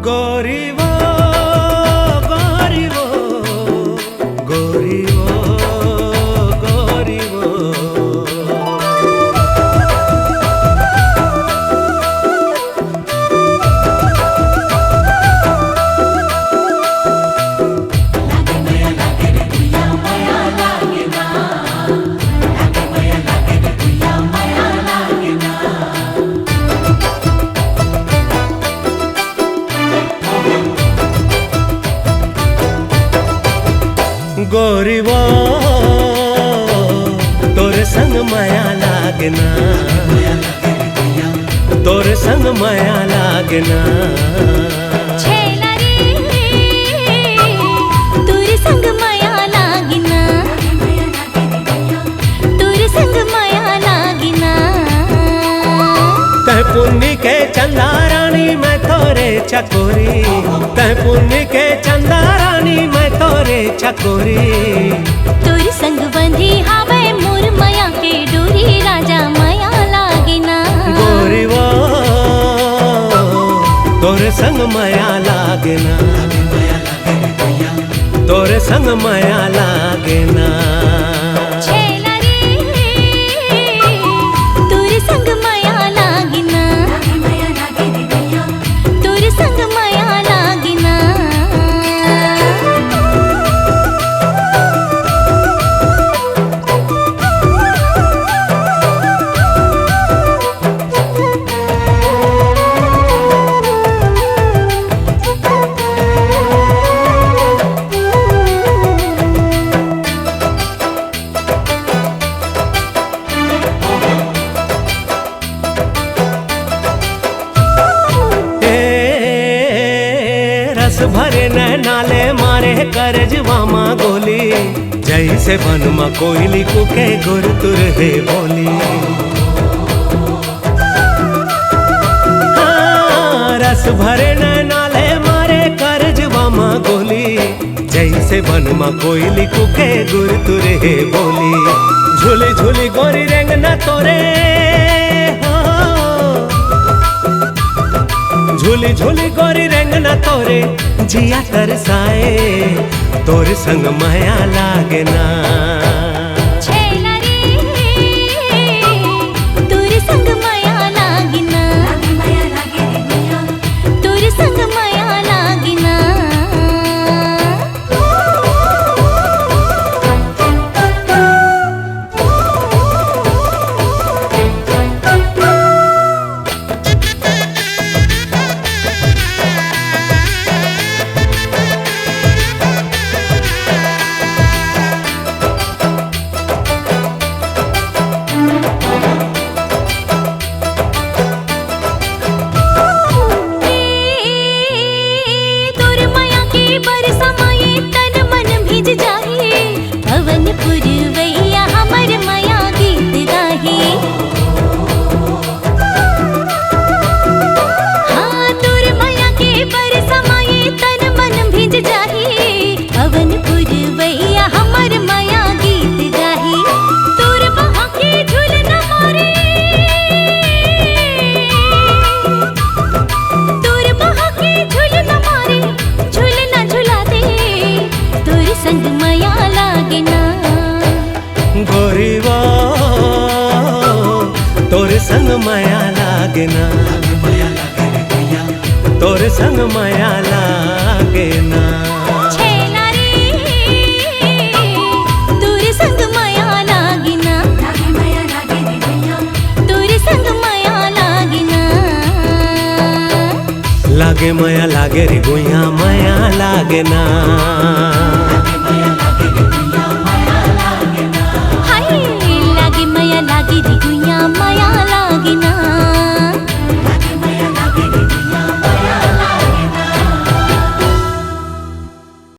गोरी वो गोरी वो गोरी वो गोरी वो गोरी वो तोरे संग माया लागना तोरे संग माया लागना छेला रे तोरे संग माया लागना तोरे संग माया लागना तह पुण्य के चंदा रानी मैं तोरे चकोरी तह पुण्य के चंदा रानी मैं तोरे चकोरी तोरे संग बंधी हावे मोर माया के डोरी राजा माया लागना गोरी वो तोरे संग माया लागना तोरे संग माया लागना छेला रे तोरे संग माया लागना तोरे संग माया लागना रस भरे नाले मारे करजवा माँ गोली जैसे बन मा कोयली कुके गुर तुर है बोली हाँ, रस भरे नाले मारे करजवा माँ गोली जैसे बन मा कोयली कुके गुर तुर है बोली झूली झूली गोरी रेंगना तोरे झूली झूली गोरी रेंगना तोरे जिया तरसाए तोरे संग माया लागना छेला रे तोरे संग माया लागना तोरे संग माया लागना गोरी वो तोरे संग माया लागना तोरे संग माया लागना छेला रे तोरे संग माया लागना तोरे संग माया लागना लागे माया लागे रे गुइया माया लागना हाय लागे माया लागे रे गुइया